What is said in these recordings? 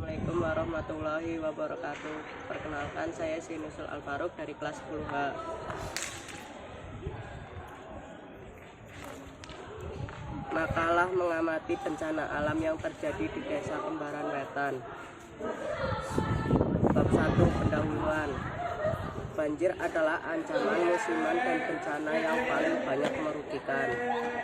Assalamualaikum warahmatullahi wabarakatuh. Perkenalkan, saya Sinusul Alfaruk dari kelas 10H. Makalah mengamati bencana alam yang terjadi di Desa Kembaran Wetan. Bab 1. Pendahuluan. Banjir adalah ancaman musiman dan bencana yang paling banyak merugikan.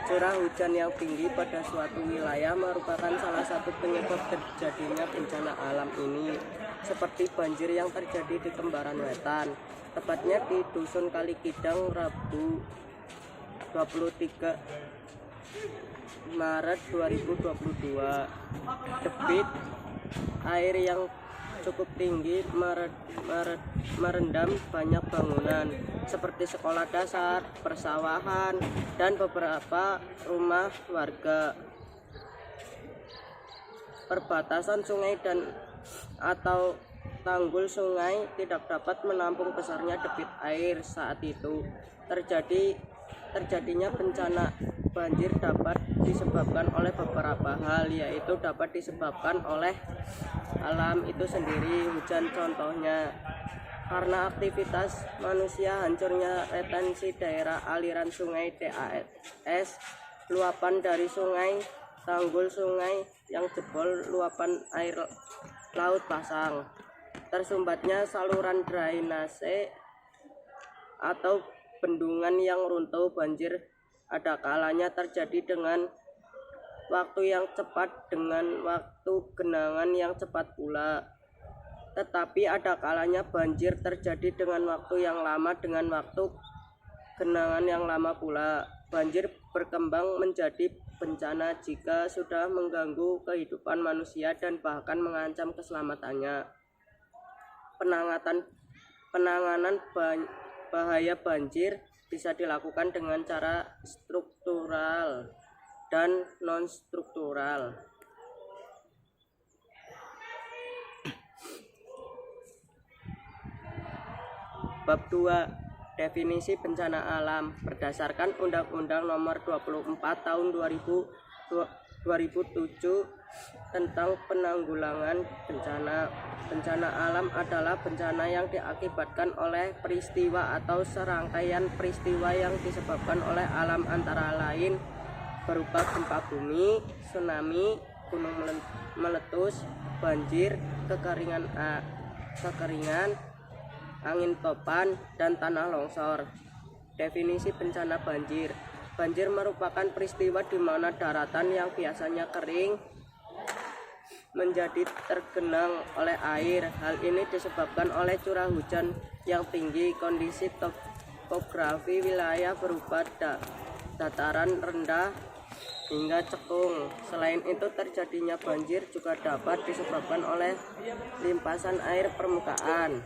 Curah hujan yang tinggi pada suatu wilayah merupakan salah satu penyebab terjadinya bencana alam ini, seperti banjir yang terjadi di Kembaran Wetan, tepatnya di Dusun Kalikidang, Rabu 23 Maret 2022. Debit air yang cukup tinggi merendam banyak bangunan seperti sekolah dasar, persawahan, dan beberapa rumah warga. Perbatasan sungai dan atau tanggul sungai tidak dapat menampung besarnya debit air saat itu. Terjadinya bencana banjir dapat disebabkan oleh beberapa hal, yaitu dapat disebabkan oleh alam itu sendiri. Hujan contohnya karena aktivitas manusia, hancurnya retensi daerah aliran sungai DAS, luapan dari sungai, tanggul sungai yang jebol, luapan air laut pasang, tersumbatnya saluran drainase atau bendungan yang runtuh. Banjir ada kalanya terjadi dengan waktu yang cepat, dengan waktu genangan yang cepat pula. Tetapi ada kalanya banjir terjadi dengan waktu yang lama, dengan waktu genangan yang lama pula. Banjir berkembang menjadi bencana jika sudah mengganggu kehidupan manusia dan bahkan mengancam keselamatannya. Penanganan bahaya banjir bisa dilakukan dengan cara struktural dan non-struktural. Bab 2. Definisi bencana alam. Berdasarkan Undang-Undang Nomor 24 Tahun 2007 tentang penanggulangan bencana. Bencana alam adalah bencana yang diakibatkan oleh peristiwa atau serangkaian peristiwa yang disebabkan oleh alam, antara lain berupa gempa bumi, tsunami, gunung meletus, banjir, kekeringan, angin topan, dan tanah longsor. Definisi bencana banjir. Banjir merupakan peristiwa di mana daratan yang biasanya kering menjadi tergenang oleh air. Hal ini disebabkan oleh curah hujan yang tinggi, kondisi topografi wilayah berupa dataran rendah hingga cekung. Selain itu, terjadinya banjir juga dapat disebabkan oleh limpasan air permukaan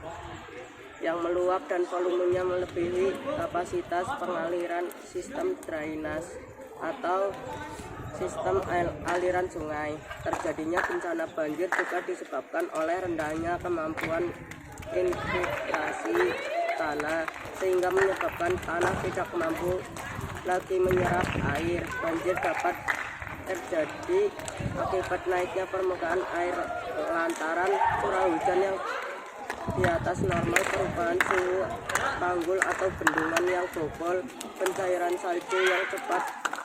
yang meluap dan volumenya melebihi kapasitas pengaliran sistem drainase atau sistem aliran sungai. Terjadinya bencana banjir juga disebabkan oleh rendahnya kemampuan infiltrasi tanah, sehingga menyebabkan tanah tidak mampu lagi menyerap air. Banjir dapat terjadi akibat naiknya permukaan air lantaran curah hujan yang di atas normal, perubahan suhu tanggul atau bendungan yang bobol, pencairan salju yang cepat,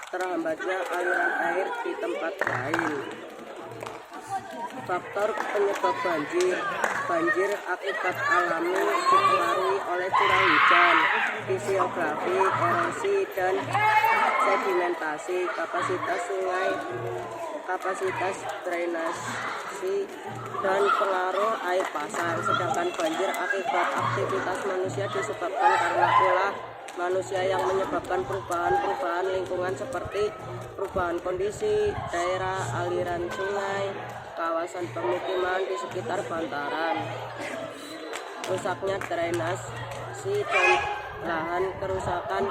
terhambatnya aliran air di tempat lain. Faktor penyebab banjir. Banjir akibat alami dipengaruhi oleh curah hujan, fisiografi, erosi, dan sedimentasi, kapasitas sungai, kapasitas drainasi, dan pengaruh air pasang. Sedangkan banjir akibat aktivitas manusia disebabkan karena ulah manusia yang menyebabkan perubahan lingkungan seperti perubahan kondisi daerah, aliran sungai, kawasan pemukiman di sekitar bantaran, rusaknya drainasi dan lahan, kerusakan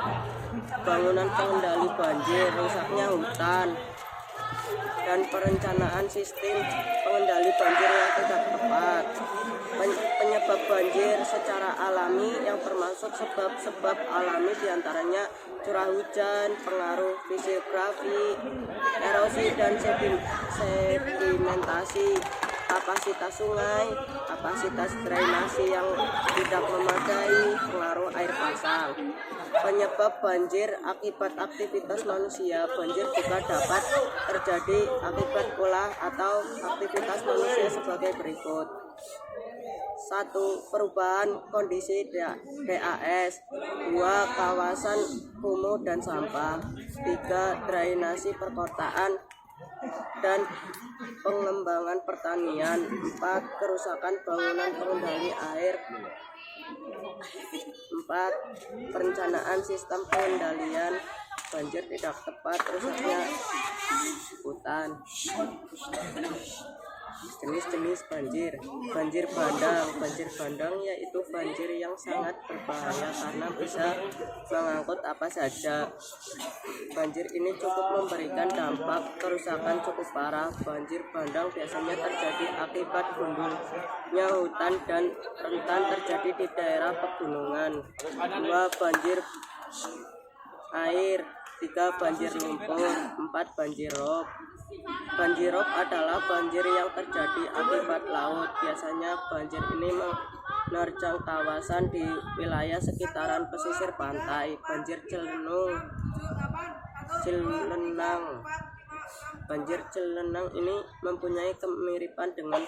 bangunan pengendali banjir, rusaknya hutan, dan perencanaan sistem pengendali banjir yang tidak tepat. Penyebab banjir secara alami yang termasuk sebab-sebab alami diantaranya curah hujan, pengaruh fisiografi, erosi dan sedimentasi, kapasitas sungai, kapasitas drainasi yang tidak memadai, pengaruh air pasang. Penyebab banjir akibat aktivitas manusia. Banjir juga dapat terjadi akibat ulah atau aktivitas manusia sebagai berikut. 1. Perubahan kondisi DAS. 2. Kawasan kumuh dan sampah. 3. Drainasi perkotaan dan pengembangan pertanian. 4. Kerusakan bangunan pengendali air. 4. Perencanaan sistem pengendalian banjir tidak tepat, rusaknya hutan. Jenis-jenis banjir. Banjir bandang yaitu banjir yang sangat berbahaya karena bisa mengangkut apa saja. Banjir ini cukup memberikan dampak kerusakan cukup parah. Banjir bandang biasanya terjadi akibat gundulnya hutan dan rentan terjadi di daerah pegunungan. 2. Banjir air. 3. Banjir lumpur. 4. Banjir rob. Banjir rob adalah banjir yang terjadi akibat laut. Biasanya banjir ini menerjang kawasan di wilayah sekitaran pesisir pantai. Banjir celenang. Banjir celenang ini mempunyai kemiripan dengan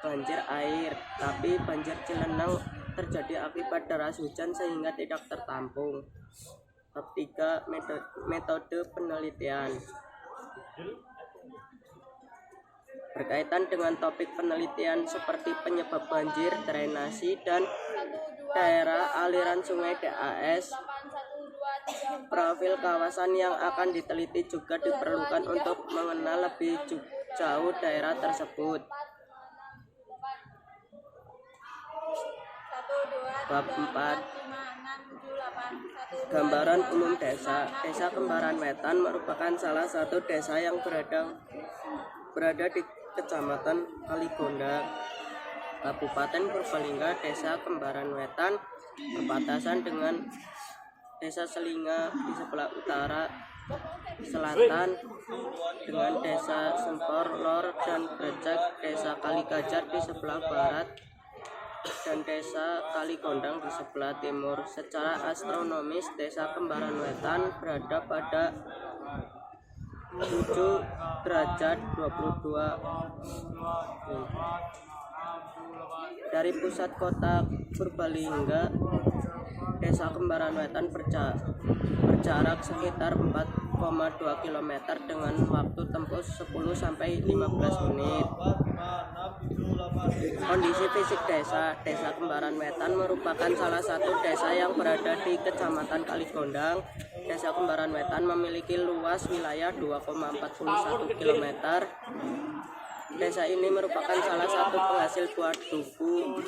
banjir air, tapi banjir celenang terjadi akibat deras hujan sehingga tidak tertampung. Bab 3. Metode penelitian. Berkaitan dengan topik penelitian seperti penyebab banjir, drainasi, dan daerah aliran sungai DAS, profil kawasan yang akan diteliti juga diperlukan untuk mengenal lebih jauh daerah tersebut. Bab 4. Gambaran umum desa. Desa Kembaran Wetan merupakan salah satu desa yang berada di Kecamatan Kaligonda, Kabupaten Purbalingga. Desa Kembaran Wetan berbatasan dengan Desa Selinga di sebelah utara selatan, dengan Desa Sempor Lor dan Grecek, Desa Kaligajar di sebelah barat, dan Desa Kaligondang di sebelah timur. Secara astronomis, Desa Kembaran Wetan berada pada 7 derajat 22 dari pusat kota Purbalingga. Desa Kembaran Wetan berjarak sekitar 4,2 km dengan waktu tempuh 10-15 menit. Kondisi fisik desa. Desa Kembaran Wetan merupakan salah satu desa yang berada di Kecamatan Kaligondang. Desa Kembaran Wetan memiliki luas wilayah 2,41 km. Desa ini merupakan salah satu penghasil buah duku